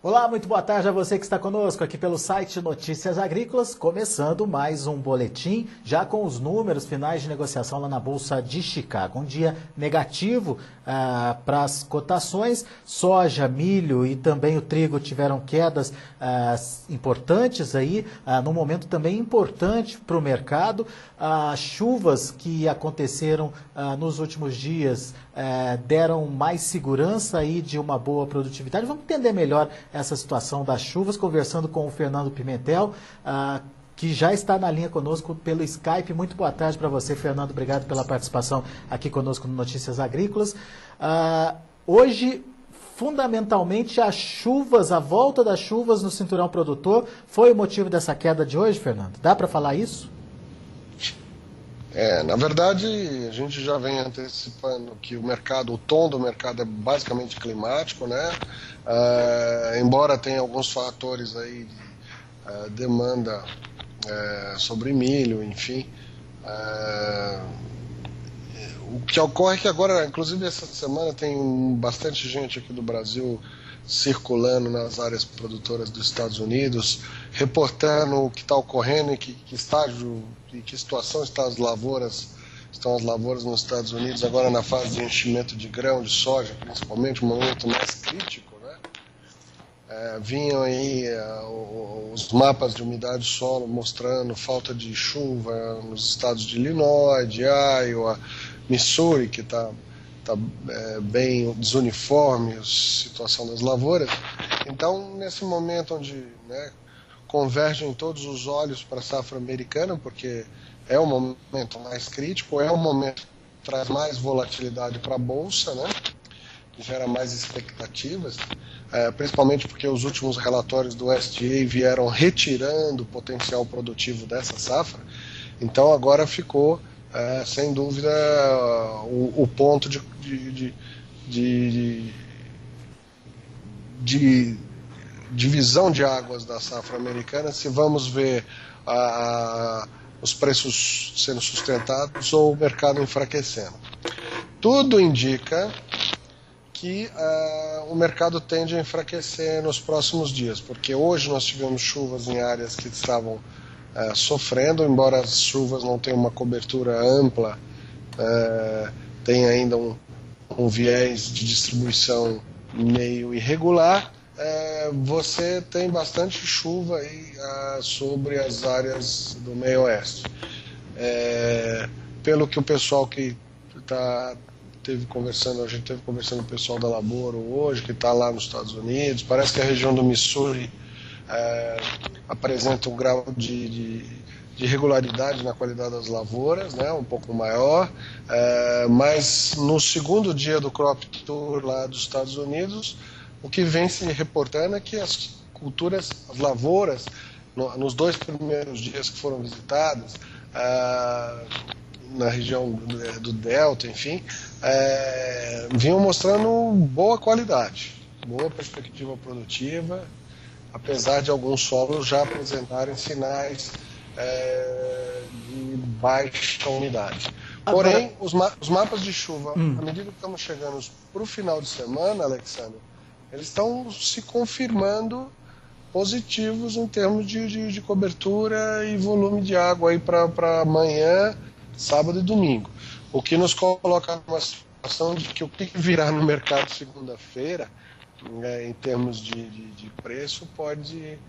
Olá, muito boa tarde a você que está conosco aqui pelo site Notícias Agrícolas, começando mais um boletim, já com os números finais de negociação lá na Bolsa de Chicago. Um dia negativo para as cotações, soja, milho e também o trigo tiveram quedas importantes aí, num momento também importante para o mercado. As chuvas que aconteceram nos últimos dias deram mais segurança aí de uma boa produtividade. Vamos entender melhor essa situação das chuvas, conversando com o Fernando Pimentel, que já está na linha conosco pelo Skype. Muito boa tarde para você, Fernando. Obrigado pela participação aqui conosco no Notícias Agrícolas. Hoje, fundamentalmente, as chuvas, a volta das chuvas no cinturão produtor, foi o motivo dessa queda de hoje, Fernando? Dá para falar isso? Na verdade, a gente já vem antecipando que o tom do mercado é basicamente climático, né? Embora tenha alguns fatores aí de demanda sobre milho, enfim. O que ocorre é que agora, inclusive essa semana, tem bastante gente aqui do Brasil circulando nas áreas produtoras dos Estados Unidos, reportando o que está ocorrendo e que estágio e que situação estão as lavouras nos Estados Unidos agora na fase de enchimento de grão, de soja, principalmente, um momento mais crítico, né? Vinham aí os mapas de umidade do solo mostrando falta de chuva nos estados de Illinois, de Iowa, Missouri, que está bem desuniforme a situação das lavouras. Então, nesse momento onde, né, convergem todos os olhos para a safra americana, porque é o momento mais crítico, é o momento que traz mais volatilidade para a Bolsa, né, que gera mais expectativas, principalmente porque os últimos relatórios do USDA vieram retirando o potencial produtivo dessa safra. Então, agora ficou sem dúvida o ponto de divisão de águas da safra americana, se vamos ver os preços sendo sustentados ou o mercado enfraquecendo. Tudo indica que o mercado tende a enfraquecer nos próximos dias, porque hoje nós tivemos chuvas em áreas que estavam sofrendo, embora as chuvas não tenham uma cobertura ampla, tem ainda um viés de distribuição meio irregular. Você tem bastante chuva aí, sobre as áreas do meio oeste. Pelo que o pessoal que a gente teve conversando com o pessoal da Laboro hoje, que está lá nos Estados Unidos, parece que a região do Missouri apresenta um grau de irregularidade na qualidade das lavouras, né, um pouco maior, mas no segundo dia do Crop Tour lá dos Estados Unidos, o que vem se reportando é que as lavouras, nos 2 primeiros dias que foram visitadas, na região do Delta, enfim, vinham mostrando boa qualidade, boa perspectiva produtiva, apesar de alguns solos já apresentarem sinais de baixa umidade. Porém, os mapas de chuva, à medida que estamos chegando para o final de semana, Alexandre, eles estão se confirmando positivos em termos de cobertura e volume de água aí para amanhã, sábado e domingo. O que nos coloca numa situação de que o que virá no mercado segunda-feira, em termos de preço, pode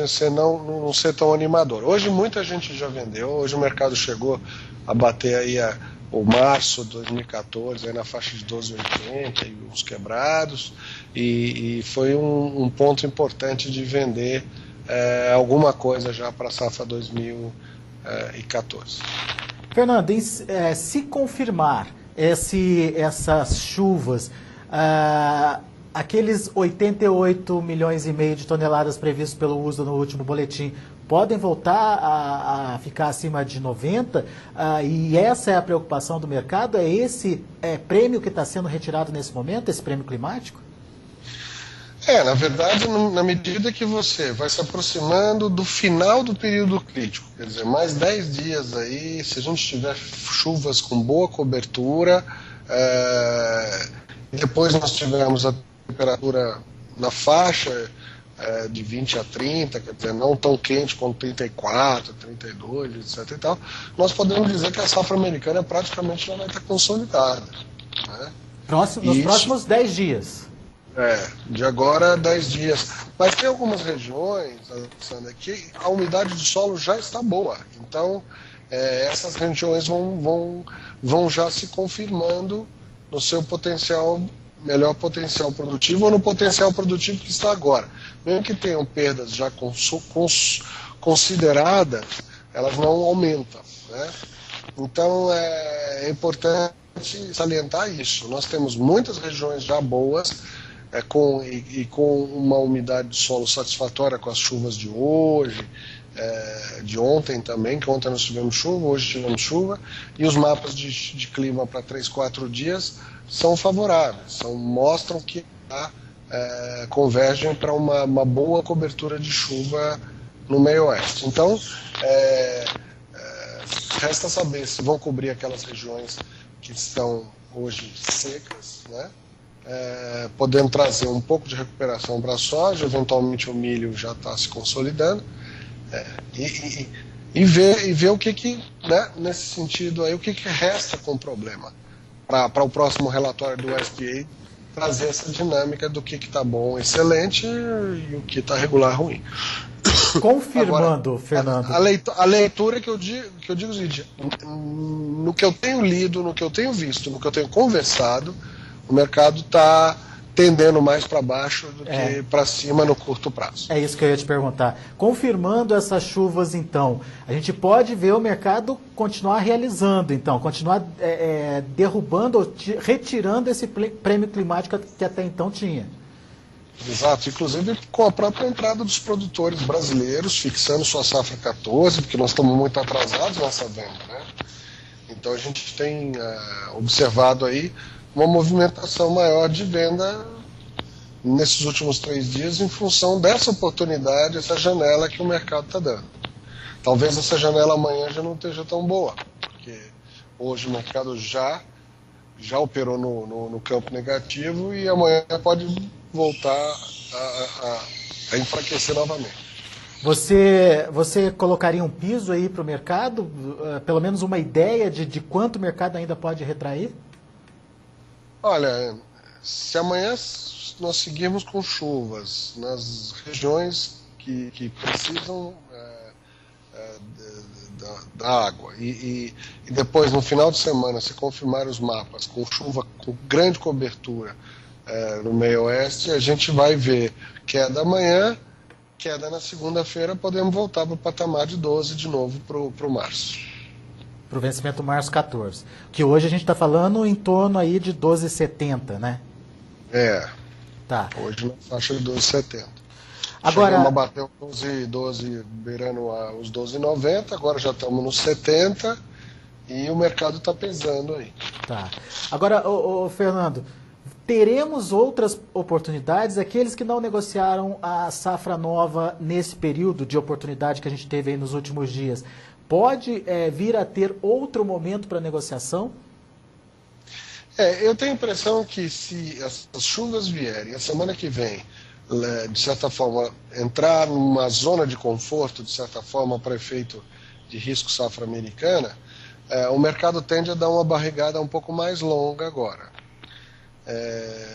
ser não ser tão animador. Hoje muita gente já vendeu, hoje o mercado chegou a bater aí o março de 2014 aí na faixa de 12,80 e uns quebrados, e foi um ponto importante de vender alguma coisa já para a safra 2014. Fernando, se confirmar essas chuvas, aqueles 88 milhões e meio de toneladas previstos pelo USDA no último boletim podem voltar a ficar acima de 90, e essa é a preocupação do mercado? É esse prêmio que está sendo retirado nesse momento, esse prêmio climático? Na verdade, na medida que você vai se aproximando do final do período crítico, quer dizer, mais 10 dias aí, se a gente tiver chuvas com boa cobertura, depois nós tivemos a temperatura na faixa de 20 a 30, quer dizer, não tão quente quanto 34, 32, etc. e tal, nós podemos dizer que a safra americana praticamente já vai estar consolidada. Né? Nos próximos 10 dias. De agora a 10 dias. Mas tem algumas regiões, Alexandre, que a umidade do solo já está boa. Então, essas regiões vão já se confirmando no seu melhor potencial produtivo ou no potencial produtivo que está agora. Mesmo que tenham perdas já consideradas, elas não aumentam. Né? Então, é importante salientar isso. Nós temos muitas regiões já boas, com uma umidade do solo satisfatória com as chuvas de hoje, de ontem também, que ontem nós tivemos chuva, hoje tivemos chuva, e os mapas de clima para 3, 4 dias são favoráveis, mostram que convergem para uma boa cobertura de chuva no meio oeste. Então, resta saber se vão cobrir aquelas regiões que estão hoje secas, né? Podendo trazer um pouco de recuperação para a soja, eventualmente o milho já está se consolidando, e ver o que né, nesse sentido aí, o que resta com o problema para o próximo relatório do USDA trazer essa dinâmica do que está bom, excelente, e o que está regular, ruim. Confirmando, agora, Fernando. A leitura que eu digo o seguinte: no que eu tenho lido, no que eu tenho visto, no que eu tenho conversado, o mercado está tendendo mais para baixo do que para cima no curto prazo. É isso que eu ia te perguntar. Confirmando essas chuvas, então, a gente pode ver o mercado continuar realizando, então, continuar derrubando, retirando esse prêmio climático que até então tinha. Exato, inclusive com a própria entrada dos produtores brasileiros, fixando sua safra 14, porque nós estamos muito atrasados nessa venda, né? Então a gente tem observado aí uma movimentação maior de venda nesses últimos 3 dias em função dessa oportunidade, essa janela que o mercado está dando. Talvez essa janela amanhã já não esteja tão boa, porque hoje o mercado já operou no campo negativo e amanhã pode voltar a enfraquecer novamente. Você colocaria um piso aí para o mercado? Pelo menos uma ideia de quanto o mercado ainda pode retrair? Olha, se amanhã nós seguirmos com chuvas nas regiões que precisam da água e depois no final de semana se confirmar os mapas com chuva com grande cobertura no meio oeste, a gente vai ver queda amanhã, queda na segunda-feira, podemos voltar para o patamar de 12 de novo para o março. Para o vencimento março 14. Que hoje a gente está falando em torno aí de 12,70, né? Tá. Hoje na faixa de 12,70. Agora, chegamos a bater 12 beirando os 12,90, agora já estamos nos 70 e o mercado está pesando aí. Tá. Agora, Fernando, teremos outras oportunidades, aqueles que não negociaram a safra nova nesse período de oportunidade que a gente teve aí nos últimos dias, pode vir a ter outro momento para negociação? Eu tenho a impressão que se as chuvas vierem a semana que vem, de certa forma, entrar numa zona de conforto, de certa forma, para efeito de risco safra americana, o mercado tende a dar uma barrigada um pouco mais longa agora.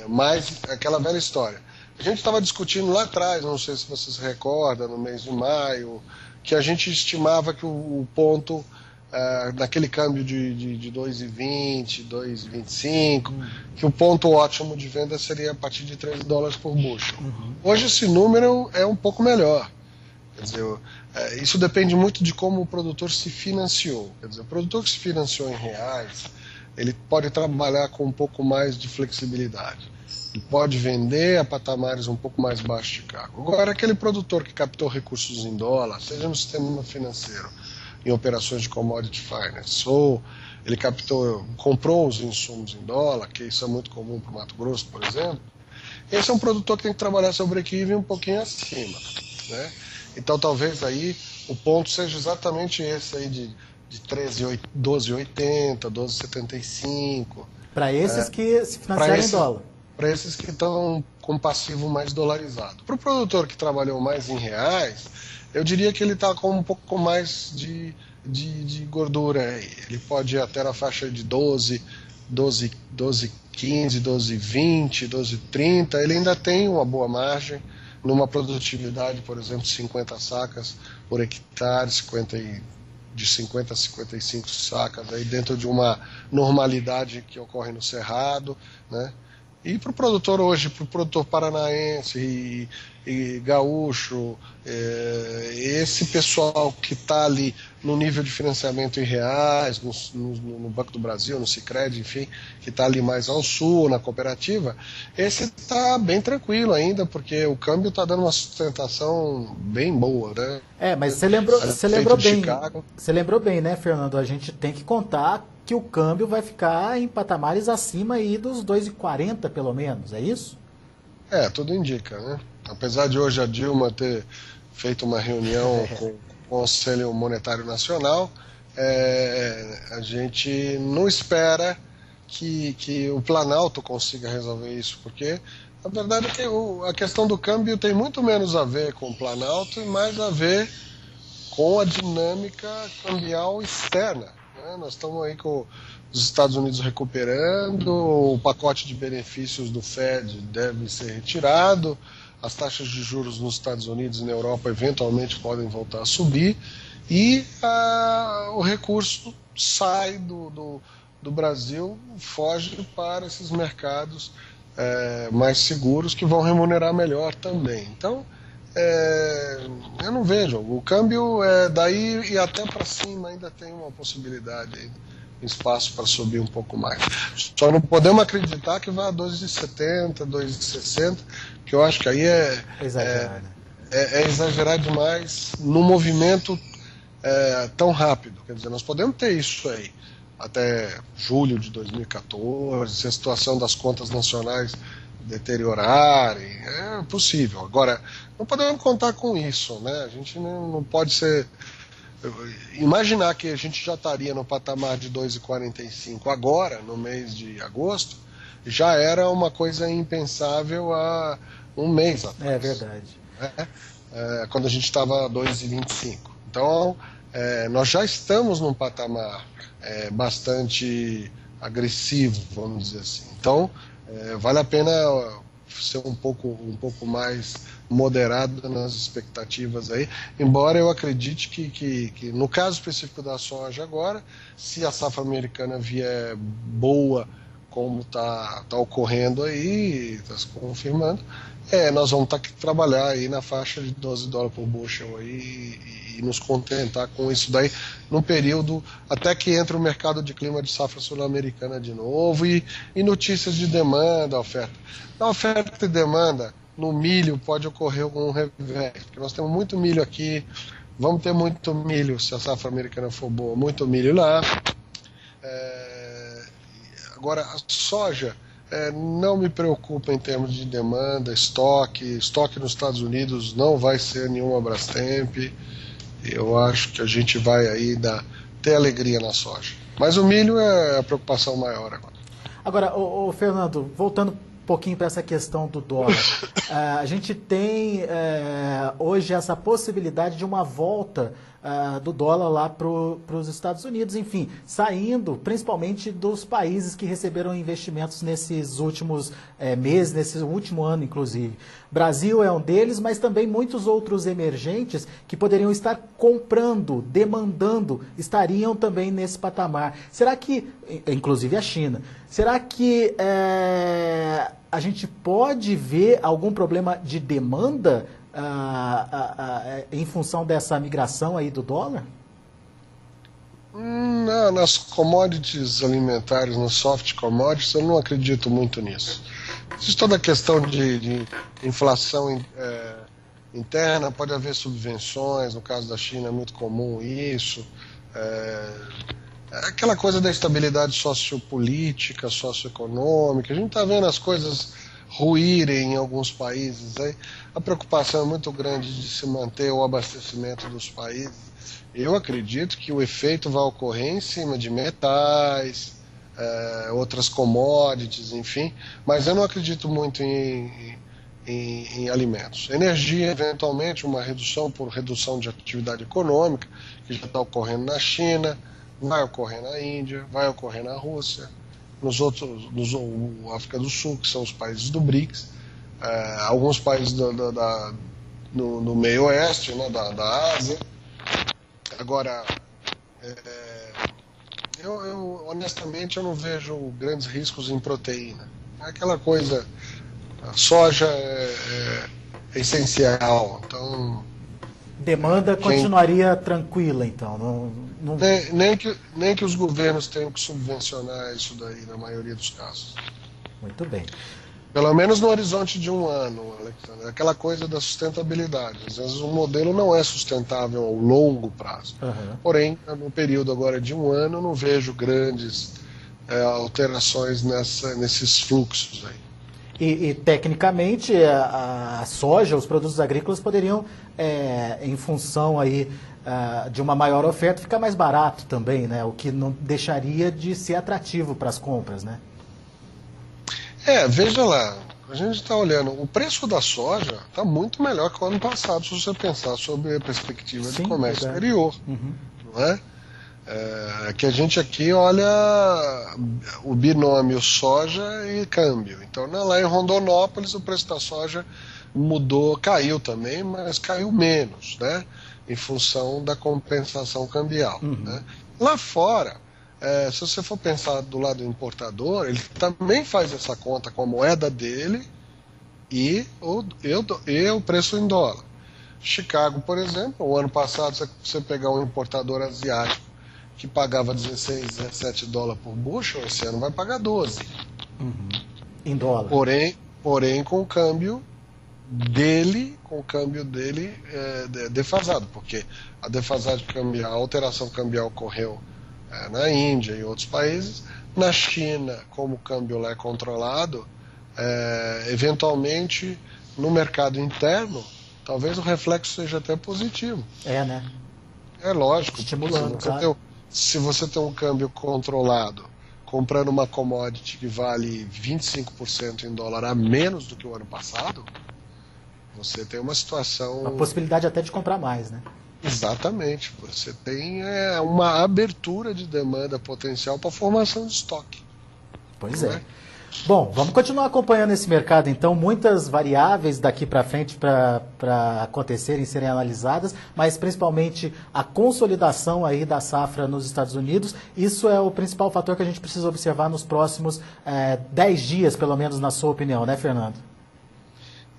Mas aquela velha história. A gente estava discutindo lá atrás, não sei se você se recorda, no mês de maio, que a gente estimava que o ponto, naquele câmbio de 2,20, 2,25, que o ponto ótimo de venda seria a partir de $13 por bushel. Hoje esse número é um pouco melhor. Quer dizer, isso depende muito de como o produtor se financiou. Quer dizer, o produtor que se financiou em reais, ele pode trabalhar com um pouco mais de flexibilidade. Ele pode vender a patamares um pouco mais baixos de cargo. Agora, aquele produtor que captou recursos em dólar, seja no sistema financeiro, em operações de commodity finance, ou ele comprou os insumos em dólar, que isso é muito comum para o Mato Grosso, por exemplo, esse é um produtor que tem que trabalhar seu break-even um pouquinho acima, né? Então, talvez aí o ponto seja exatamente esse aí de 12,80, 12,75. Para esses que se financiarem em dólar. para esses que estão com passivo mais dolarizado. Para o produtor que trabalhou mais em reais, eu diria que ele está com um pouco mais de gordura. Ele pode ir até na faixa de 12, 15, 12, 20, 12, 30. Ele ainda tem uma boa margem numa produtividade, por exemplo, 50 sacas por hectare, de 50 a 55 sacas, aí dentro de uma normalidade que ocorre no Cerrado, né? E para o produtor hoje, para o produtor paranaense e gaúcho, esse pessoal que está ali no nível de financiamento em reais, no Banco do Brasil, no Sicredi, enfim, que está ali mais ao sul, na cooperativa, esse está bem tranquilo ainda, porque o câmbio está dando uma sustentação bem boa, né? Mas você lembrou bem, né, Fernando? A gente tem que contar que o câmbio vai ficar em patamares acima aí dos 2,40 pelo menos, é isso? Tudo indica, né? Apesar de hoje a Dilma ter feito uma reunião com o Conselho Monetário Nacional, a gente não espera que o Planalto consiga resolver isso, porque a verdade é que a questão do câmbio tem muito menos a ver com o Planalto e mais a ver com a dinâmica cambial externa. Nós estamos aí com os Estados Unidos recuperando, o pacote de benefícios do Fed deve ser retirado, as taxas de juros nos Estados Unidos e na Europa eventualmente podem voltar a subir e o recurso sai do Brasil, foge para esses mercados mais seguros que vão remunerar melhor também. Então, eu não vejo. O câmbio daí e até para cima ainda tem uma possibilidade aí, espaço para subir um pouco mais. Só não podemos acreditar que vai a 2,70, 2,60, que eu acho que aí é exagerar demais no movimento tão rápido. Quer dizer, nós podemos ter isso aí até julho de 2014, se a situação das contas nacionais deteriorarem, é possível. Agora, não podemos contar com isso, né? A gente não pode imaginar que a gente já estaria no patamar de 2,45 agora, no mês de agosto, já era uma coisa impensável há um mês atrás. É verdade. Quando a gente estava a 2,25. Então, nós já estamos num patamar bastante agressivo, vamos dizer assim. Então, vale a pena ser um pouco mais moderado nas expectativas aí, embora eu acredite que no caso específico da soja agora, se a safra americana vier boa, como está ocorrendo aí, está se confirmando, nós vamos ter que trabalhar aí na faixa de $12 por bushel aí, e nos contentar com isso daí num período até que entre o mercado de clima de safra sul-americana de novo e notícias de demanda, oferta. Na oferta e demanda, no milho pode ocorrer algum revés, porque nós temos muito milho aqui, vamos ter muito milho se a safra americana for boa, muito milho lá. Agora, a soja não me preocupa em termos de demanda, estoque nos Estados Unidos não vai ser nenhuma Brastemp. Eu acho que a gente vai aí ter alegria na soja. Mas o milho é a preocupação maior agora. Agora, Fernando, voltando um pouquinho para essa questão do dólar. A gente tem hoje essa possibilidade de uma volta do dólar lá para os Estados Unidos, enfim, saindo principalmente dos países que receberam investimentos nesses últimos meses, nesse último ano, inclusive. Brasil é um deles, mas também muitos outros emergentes que poderiam estar comprando, demandando, estariam também nesse patamar. Será que, inclusive a China, será que a gente pode ver algum problema de demanda em função dessa migração aí do dólar? Não, nas commodities alimentares, nos soft commodities, eu não acredito muito nisso. Existe toda a questão de inflação interna, pode haver subvenções, no caso da China é muito comum isso. Aquela coisa da estabilidade sociopolítica, socioeconômica, a gente está vendo as coisas ruírem em alguns países. Aí. A preocupação é muito grande de se manter o abastecimento dos países. Eu acredito que o efeito vai ocorrer em cima de metais, outras commodities, enfim, mas eu não acredito muito em alimentos. Energia, eventualmente, uma redução por redução de atividade econômica, que já está ocorrendo na China, vai ocorrer na Índia, vai ocorrer na Rússia, África do Sul, que são os países do BRICS, alguns países no meio oeste, né, da Ásia. Agora, honestamente, eu não vejo grandes riscos em proteína. É aquela coisa, a soja é essencial, então... Demanda continuaria tranquila, então? Nem que os governos tenham que subvencionar isso daí, na maioria dos casos. Muito bem. Pelo menos no horizonte de um ano, Alexandre. Aquela coisa da sustentabilidade. Às vezes um modelo não é sustentável ao longo prazo. Uhum. Porém, no período agora de um ano, eu não vejo grandes alterações nesses fluxos aí. E tecnicamente, a soja, os produtos agrícolas poderiam, em função aí, de uma maior oferta, ficar mais barato também, né? O que não deixaria de ser atrativo para as compras, né? Veja lá, a gente está olhando, o preço da soja está muito melhor que o ano passado, se você pensar sobre a perspectiva de comércio exterior, não é? Que a gente aqui olha o binômio soja e câmbio. Então, lá em Rondonópolis, o preço da soja mudou, caiu também, mas caiu menos, né? Em função da compensação cambial. Né? Lá fora, se você for pensar do lado do importador, ele também faz essa conta com a moeda dele e o preço em dólar. Chicago, por exemplo, o ano passado, se você pegar um importador asiático que pagava 16, 17 dólares por bushel, esse ano vai pagar 12. Em dólar. Porém com o câmbio dele, defasado, porque a defasagem cambial, a alteração cambial ocorreu na Índia e outros países. Na China, como o câmbio lá é controlado, eventualmente no mercado interno, talvez o reflexo seja até positivo. Né? É lógico. Estimulando, claro. Se você tem um câmbio controlado, comprando uma commodity que vale 25% em dólar a menos do que o ano passado, você tem uma situação... A possibilidade até de comprar mais, né? Exatamente. Você tem uma abertura de demanda potencial para a formação de estoque. Pois é. Bom, vamos continuar acompanhando esse mercado, então, muitas variáveis daqui para frente para acontecerem, serem analisadas, mas principalmente a consolidação aí da safra nos Estados Unidos. Isso é o principal fator que a gente precisa observar nos próximos 10 dias, pelo menos, na sua opinião, né, Fernando?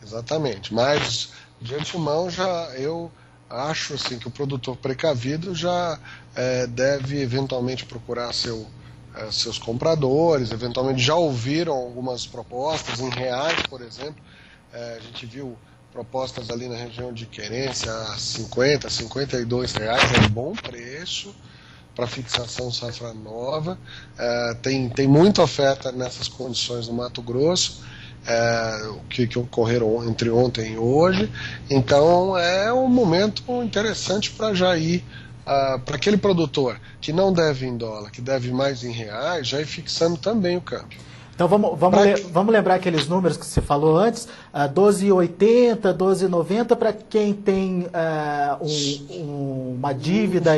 Exatamente, mas de antemão eu acho assim, que o produtor precavido já deve eventualmente procurar seus compradores, eventualmente já ouviram algumas propostas em reais, por exemplo. A gente viu propostas ali na região de querência a 50, 52 reais, é um bom preço para fixação safra nova. Tem muita oferta nessas condições no Mato Grosso, que ocorreram entre ontem e hoje. Então é um momento interessante para já ir para aquele produtor que não deve em dólar, que deve mais em reais, já ir fixando também o câmbio. Então vamos lembrar aqueles números que você falou antes, 12,80, 12,90 para quem tem uma dívida,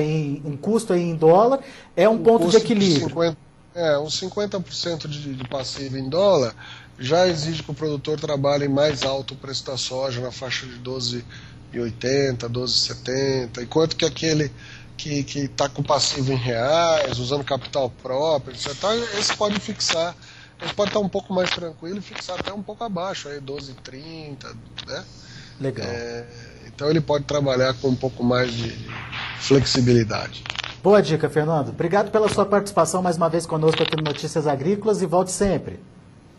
um custo aí em dólar, é um ponto de equilíbrio. Uns 50% de passivo em dólar já exige que o produtor trabalhe mais alto o preço da soja, na faixa de 12,80, 12,70, enquanto que aquele que está com passivo em reais, usando capital próprio, etc., esse pode fixar, ele pode estar um pouco mais tranquilo e fixar até um pouco abaixo, aí 12,30, né? Legal. Então ele pode trabalhar com um pouco mais de flexibilidade. Boa dica, Fernando. Obrigado pela sua participação mais uma vez conosco aqui no Notícias Agrícolas e volte sempre.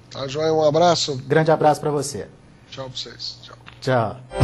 Tá, joia? Um abraço. Grande abraço para você. Tchau para vocês. Tchau. Tchau.